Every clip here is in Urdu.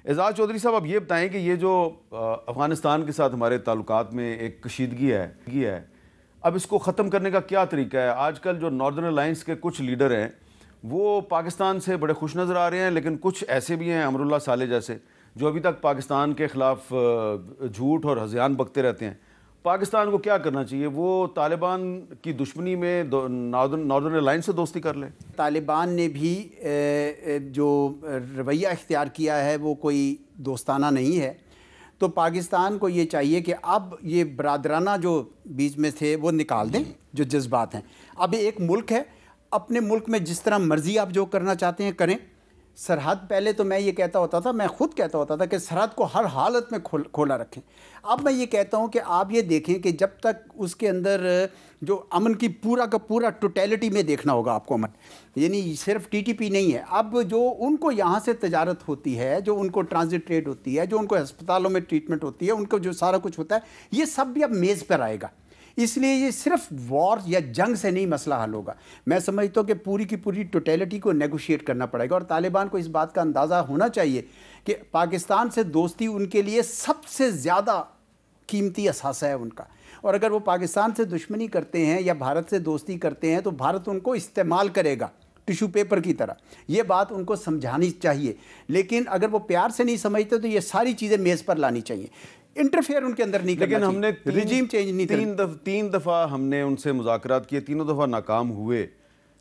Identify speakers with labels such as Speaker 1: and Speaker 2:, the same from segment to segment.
Speaker 1: اعزاز چودھری صاحب، اب یہ بتائیں کہ یہ جو افغانستان کے ساتھ ہمارے تعلقات میں ایک کشیدگی ہے، اب اس کو ختم کرنے کا کیا طریقہ ہے؟ آج کل جو ناردرن الائنس کے کچھ لیڈر ہیں وہ پاکستان سے بڑے خوش نظر آ رہے ہیں، لیکن کچھ ایسے بھی ہیں امراللہ صالح جیسے جو ابھی تک پاکستان کے خلاف جھوٹ اور ہذیان بکتے رہتے ہیں۔ پاکستان کو کیا کرنا چاہیے؟ وہ طالبان کی دشمنی میں ناردرن الائنس سے دوستی کر لے؟
Speaker 2: طالبان نے بھی جو رویہ اختیار کیا ہے وہ کوئی دوستانہ نہیں ہے، تو پاکستان کو یہ چاہیے کہ اب یہ برادرانہ جو بیچ میں تھے وہ نکال دیں، جو جذبات ہیں۔ اب ایک ملک ہے، اپنے ملک میں جس طرح مرضی آپ جو کرنا چاہتے ہیں کریں۔ سرحد پہلے تو میں یہ کہتا ہوتا تھا، میں خود کہتا ہوتا تھا کہ سرحد کو ہر حالت میں کھولا رکھیں۔ اب میں یہ کہتا ہوں کہ آپ یہ دیکھیں کہ جب تک اس کے اندر جو امن کی پورا کا پورا ٹوٹیلٹی میں دیکھنا ہوگا آپ کو امن، یعنی صرف ٹی ٹی پی نہیں ہے، اب جو ان کو یہاں سے تجارت ہوتی ہے، جو ان کو ٹرانزٹ ٹریڈ ہوتی ہے، جو ان کو ہسپتالوں میں ٹریٹمنٹ ہوتی ہے، ان کو جو سارا کچھ ہوتا ہے، یہ سب بھی اب میز پر آئے گا۔ اس لیے یہ صرف وار یا جنگ سے نہیں مسئلہ حل ہوگا۔ میں سمجھتا ہوں کہ پوری کی پوری ٹوٹیلٹی کو نیگوشیٹ کرنا پڑے گا، اور طالبان کو اس بات کا اندازہ ہونا چاہیے کہ پاکستان سے دوستی ان کے لیے سب سے زیادہ قیمتی اثاثہ ہے ان کا، اور اگر وہ پاکستان سے دشمنی کرتے ہیں یا بھارت سے دوستی کرتے ہیں تو بھارت ان کو استعمال کرے گا ٹیشو پیپر کی طرح۔ یہ بات ان کو سمجھانی چاہیے، لیکن اگر وہ پیار سے نہیں سمجھتے تو یہ ساری چیزیں میز پر لانی چاہیے۔ انٹرفیئر ان کے اندر نہیں کرنا چاہیے،
Speaker 1: لیکن ہم نے
Speaker 2: رجیم چینج نہیں
Speaker 1: تین دفعہ ہم نے ان سے مذاکرات کیے، تینوں دفعہ ناکام ہوئے،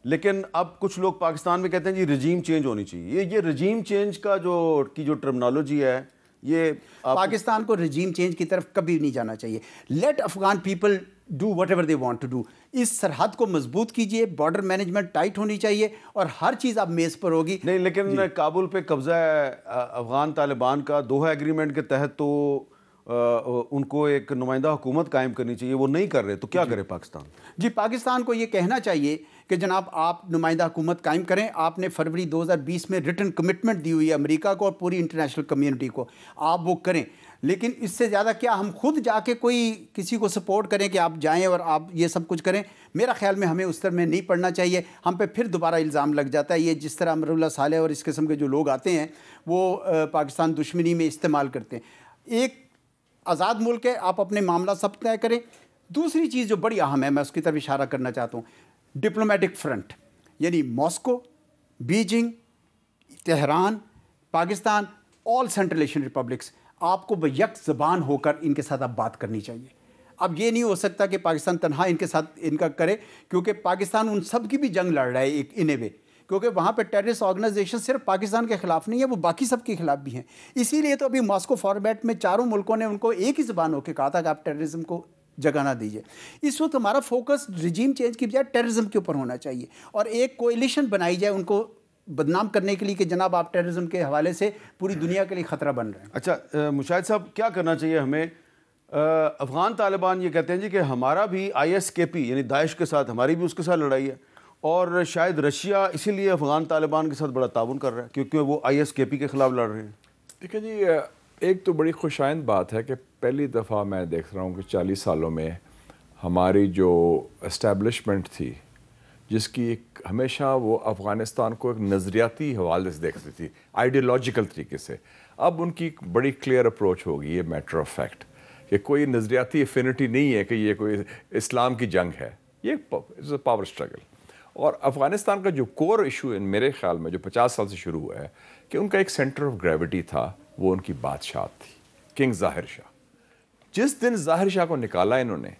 Speaker 1: لیکن اب کچھ لوگ پاکستان میں کہتے ہیں جی رجیم چینج ہونی چاہیے۔ یہ رجیم چینج کا جو ٹرمنالوجی ہے، یہ
Speaker 2: پاکستان کو رجیم چینج کی طرف کبھی نہیں جانا چاہیے۔ Let Afghan people do whatever they want to do. اس سرحد کو مضبوط کیجئے، بارڈر مینجمنٹ ٹائٹ ہونی چاہیے، اور ہر چیز اب میز پر ہوگی۔
Speaker 1: نہیں، لیکن کابل پہ قبضہ ہے افغان طالبان کا، دوحہ ایگریمنٹ کے تحت تو ان کو ایک نمائندہ حکومت قائم کرنی چاہیے، وہ نہیں کر رہے، تو کیا کرے پاکستان؟
Speaker 2: جی، پاکستان کو یہ کہنا چاہیے کہ جناب آپ نمائندہ حکومت قائم کریں۔ آپ نے فروری 2020 میں ریٹن کمٹمنٹ دی ہوئی ہے امریکہ کو اور پوری انٹرنیشنل کمیونٹی کو، آپ وہ کریں۔ لیکن اس سے زیادہ کیا ہم خود جا کے کوئی کسی کو سپورٹ کریں کہ آپ جائیں اور آپ یہ سب کچھ کریں؟ میرا خیال میں ہمیں اس طرح میں نہیں پڑھنا چاہیے۔ ہم پہ پھر دوبارہ الزام لگ جاتا ہے، یہ جس طرح امراللہ صالح اور اس قسم کے جو لوگ آتے ہیں وہ پاکستان دشمنی میں استعمال کرتے ہیں۔ ایک آزاد ملک ہے، آپ اپنے معاملہ سب طے کریں۔ دوسری چیز جو بڑی اہم ہے، میں اس کی طرف اشارہ کرنا چاہتا ہوں، ڈپلومیٹک فرنٹ، یعنی ماسکو، بیجنگ، تہران، پاکستان، آل سینٹرل ایشین ریپبلکس، آپ کو یک زبان ہو کر ان کے ساتھ اب بات کرنی چاہیے۔ اب یہ نہیں ہو سکتا کہ پاکستان تنہا ان کے ساتھ ان کا کرے، کیونکہ پاکستان ان سب کی بھی جنگ لڑ رہا ہے ایک ان اے وے، کیونکہ وہاں پہ ٹیررسٹ آرگنائزیشن صرف پاکستان کے خلاف نہیں ہے، وہ باقی سب کے خلاف بھی ہیں۔ اسی لیے تو ابھی ماسکو فارمیٹ میں چاروں ملکوں نے ان کو ایک ہی زبان ہو کے کہا تھا کہ آپ ٹیررزم کو جگہ نہ دیجیے۔ اس وقت ہمارا فوکس رجیم چینج کی بجائے ٹیررزم کے اوپر ہونا چاہیے، اور ایک کوئلیشن بنائی جائے ان کو بدنام کرنے کے لیے کہ جناب آپ ٹیررزم کے حوالے سے پوری دنیا کے لیے خطرہ بن رہے ہیں۔
Speaker 1: اچھا مشاہد صاحب، کیا کرنا چاہیے ہمیں؟ افغان طالبان یہ کہتے ہیں جی کہ ہمارا بھی ISKP یعنی داعش کے ساتھ، ہماری بھی اس کے ساتھ لڑائی ہے، اور شاید رشیا اسی لیے افغان طالبان کے ساتھ بڑا تعاون کر رہا ہے کیونکہ وہ ISKP کے خلاف لڑ رہے ہیں۔
Speaker 3: دیکھیں جی، ایک تو بڑی خوش آئند بات ہے کہ پہلی دفعہ میں دیکھ رہا ہوں کہ 40 سالوں میں ہماری جو اسٹیبلشمنٹ تھی، جس کی ایک ہمیشہ وہ افغانستان کو ایک نظریاتی حوالے سے دیکھتی تھی، آئیڈیالوجیکل طریقے سے، اب ان کی بڑی کلیئر اپروچ ہوگی، یہ میٹر آف فیکٹ، کہ کوئی نظریاتی افینٹی نہیں ہے کہ یہ کوئی اسلام کی جنگ ہے، یہ پاور اسٹرگل۔ اور افغانستان کا جو کور ایشو میرے خیال میں جو 50 سال سے شروع ہوا ہے کہ ان کا ایک سینٹر آف گریوٹی تھا، وہ ان کی بادشاہت تھی، کنگ ظاہر شاہ۔ جس دن ظاہر شاہ کو نکالا انہوں نے،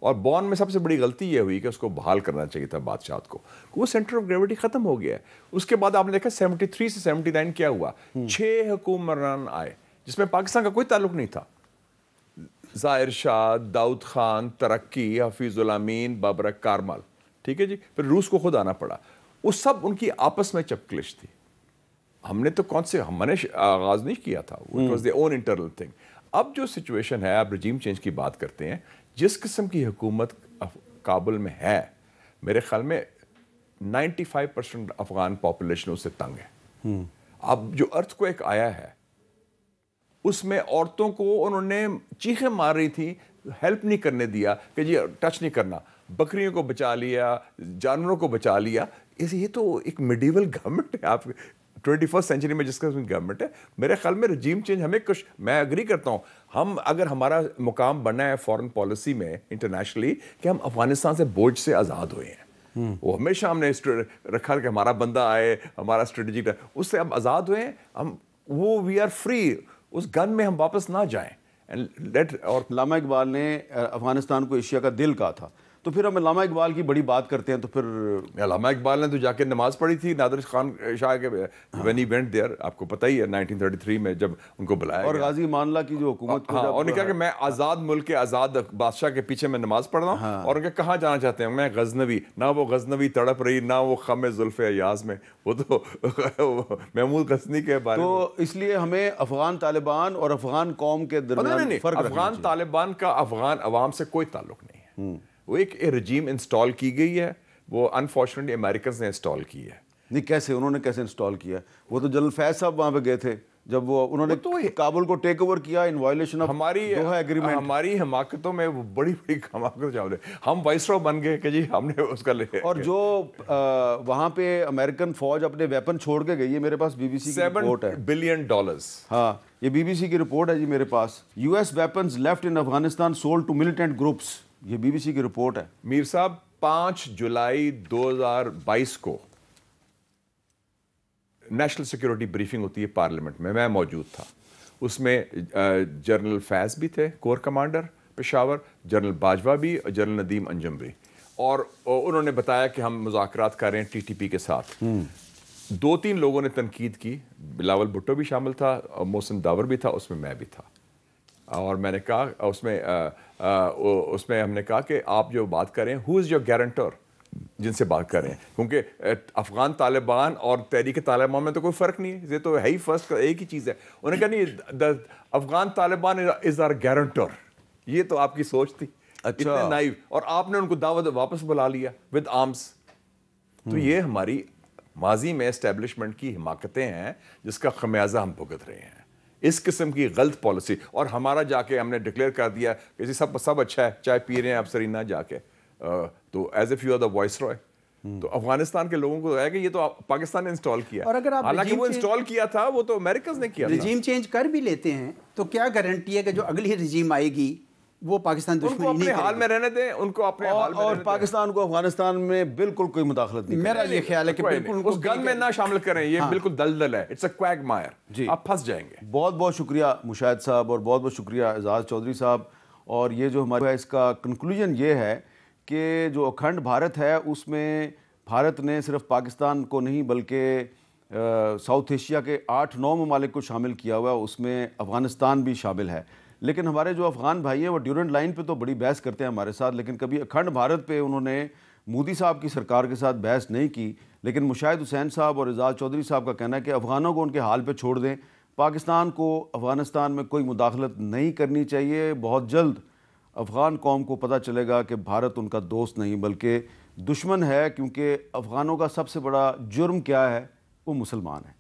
Speaker 3: اور بون میں سب سے بڑی غلطی یہ ہوئی کہ اس کو بحال کرنا چاہیے تھا بادشاہت کو، وہ سینٹر آف گریوٹی ختم ہو گیا ہے۔ اس کے بعد آپ نے دیکھا 73 سے 79 کیا ہوا، 6 حکمران آئے جس میں پاکستان کا کوئی تعلق نہیں تھا، ظاہر شاہ، داؤد خان، ترقی، حفیظ الامین، بابرک کارمل، ٹھیک ہے جی، پھر روس کو خود آنا پڑا۔ وہ سب ان کی آپس میں چپکلش تھی۔ ہم نے تو ہم نے آغاز نہیں کیا تھا، it was there on internal thing. اب جو سچویشن ہے، آپ رجیم چینج کی بات کرتے ہیں، جس قسم کی حکومت کابل میں ہے، میرے خیال میں 95% افغان پاپولیشن اس سے تنگ ہے۔ اب جو ارتھ کو ایک آیا ہے، اس میں عورتوں کو انہوں نے چیخیں مار رہی تھی، ہیلپ نہیں کرنے دیا کہ جی ٹچ نہیں کرنا، بکریوں کو بچا لیا، جانوروں کو بچا لیا۔ یہ تو ایک میڈیول گورنمنٹ ہے، آپ 21st سینچری میں جس قسم کی گورنمنٹ ہے, میرے خیال میں رجیم چینج ہمیں کچھ, میں اگری کرتا ہوں, ہم اگر ہمارا مقام بننا ہے فورن پالیسی میں انٹرنیشنلی کہ ہم افغانستان سے بوجھ سے آزاد ہوئے ہیں, وہ ہمیشہ ہم نے رکھا کہ ہمارا بندہ آئے, ہمارا اسٹریٹجک, اس سے ہم آزاد ہوئے ہیں, ہم وہ وی آر فری, اس گن میں ہم واپس نہ جائیں.
Speaker 1: اور علامہ اقبال نے افغانستان کو ایشیا کا دل کہا تھا, تو پھر ہم علامہ اقبال کی بڑی بات کرتے ہیں, تو پھر
Speaker 3: علامہ اقبال نے تو جا کے نماز پڑھی تھی نادر خان شاہ کے when he went there, آپ کو پتہ ہی ہے 1933 میں جب ان کو بلایا
Speaker 1: اور
Speaker 3: گیا,
Speaker 1: غازی امان اللہ کی جو حکومت کو,
Speaker 3: اور نے کہا کہ میں آزاد ملک کے آزاد بادشاہ کے پیچھے میں نماز پڑھ رہا ہوں, اور ان کے کہاں جانا چاہتے ہیں, میں غزنوی, نہ وہ غزنوی تڑپ رہی, نہ وہ خم زلف ایاز میں, وہ تو محمود غزنی کے بارے میں.
Speaker 1: تو اس لیے ہمیں افغان طالبان اور افغان قوم کے درمیان فرق رکھنا
Speaker 3: افغان طالبان کا افغان عوام سے کوئی تعلق نہیں ہے, وہ ایک رجیم انسٹال کی گئی ہے, وہ انفارچونیٹلی امریکنز نے انسٹال کی ہے.
Speaker 1: نہیں, کیسے انہوں نے کیسے انسٹال کیا؟ وہ تو جنرل فیض صاحب وہاں پہ گئے تھے جب وہ انہوں نے کابل کو ٹیک اوور کیا ان وائلیشن آف دوحہ ایگریمنٹ.
Speaker 3: ہماری حماقتوں میں وہ بڑی بڑی حماقت چاہتے, ہم وائسرو بن گئے کہ جی ہم نے اس کا لے,
Speaker 1: اور جو وہاں پہ امریکن فوج اپنے ویپن چھوڑ کے گئی ہے, میرے پاس بی بی سی کی رپورٹ ہے,
Speaker 3: $7 billion.
Speaker 1: ہاں یہ بی بی سی کی رپورٹ ہے جی میرے پاس. US weapons left in Afghanistan sold to militant groups, یہ بی بی سی کی رپورٹ ہے.
Speaker 3: میر صاحب 5 جولائی 2022 کو نیشنل سیکیورٹی بریفنگ ہوتی ہے پارلیمنٹ میں موجود تھا, اس میں جنرل فیض بھی تھے corps commander Peshawar, general Bajwa بھی, اور جنرل ندیم انجم بھی, اور انہوں نے بتایا کہ ہم مذاکرات کر رہے ہیں TTP کے ساتھ. 2-3 لوگوں نے تنقید کی, بلاول بھٹو بھی شامل تھا, محسن داور بھی تھا, اس میں بھی تھا, اور میں نے کہا اس میں ہم نے کہا کہ آپ جو بات کر رہے ہیں ہو از یور گارنٹر, جن سے بات کر رہے ہیں, کیونکہ افغان طالبان اور تحریک طالبان میں تو کوئی فرق نہیں ہے, یہ تو ہے ہی فرسٹ ایک ہی چیز ہے. انہوں نے کہا نہیں, افغان طالبان از آر گارنٹر, یہ تو آپ کی سوچ تھی, اتنے نائیو, اور آپ نے ان کو دعوت واپس بلا لیا ود آرمز. تو یہ ہماری ماضی میں اسٹیبلشمنٹ کی حماقتیں ہیں جس کا خمیازہ ہم بھگت رہے ہیں, اس قسم کی غلط پالیسی. اور ہمارا جا کے ہم نے ڈکلیئر کر دیا کہ سب اچھا ہے, چائے پی رہے ہیں آپ سرینا جا کے, تو as if you are the viceroy. تو افغانستان کے لوگوں کو ہے کہ یہ تو پاکستان نے انسٹال کیا,
Speaker 2: اور اگر آپ
Speaker 3: حالانکہ وہ انسٹال کیا تھا وہ تو امریکنز نے کیا تھا.
Speaker 2: رجیم چینج کر بھی لیتے ہیں تو کیا گارنٹی ہے کہ جو اگلی رجیم آئے گی وہ پاکستان دشمنی نہیں
Speaker 3: اپنے حال میں رہنے دیں, ان کو اپنے حال میں,
Speaker 1: اور پاکستان کو افغانستان میں بالکل کوئی مداخلت نہیں.
Speaker 2: میرا یہ خیال ہے کہ بالکل
Speaker 3: اس گن میں نہ شامل کریں, یہ بالکل دلدل ہے, اٹس اے کویگ مائر,
Speaker 1: جی
Speaker 3: آپ پھنس جائیں گے.
Speaker 1: بہت بہت شکریہ مشاہد صاحب, اور بہت بہت شکریہ اعزاز چودھری صاحب. اور یہ جو ہمارا اس کا کنکلوژن یہ ہے کہ جو اکھنڈ بھارت ہے اس میں بھارت نے صرف پاکستان کو نہیں بلکہ ساؤتھ ایشیا کے 8-9 ممالک کو شامل کیا ہوا ہے, اس میں افغانستان بھی شامل ہے. لیکن ہمارے جو افغان بھائی ہیں وہ ڈیورنٹ لائن پہ تو بڑی بحث کرتے ہیں ہمارے ساتھ, لیکن کبھی اکھنڈ بھارت پہ انہوں نے مودی صاحب کی سرکار کے ساتھ بحث نہیں کی. لیکن مشاہد حسین صاحب اور اعزاز چودھری صاحب کا کہنا ہے کہ افغانوں کو ان کے حال پہ چھوڑ دیں, پاکستان کو افغانستان میں کوئی مداخلت نہیں کرنی چاہیے. بہت جلد افغان قوم کو پتہ چلے گا کہ بھارت ان کا دوست نہیں بلکہ دشمن ہے, کیونکہ افغانوں کا سب سے بڑا جرم کیا ہے, وہ مسلمان ہیں.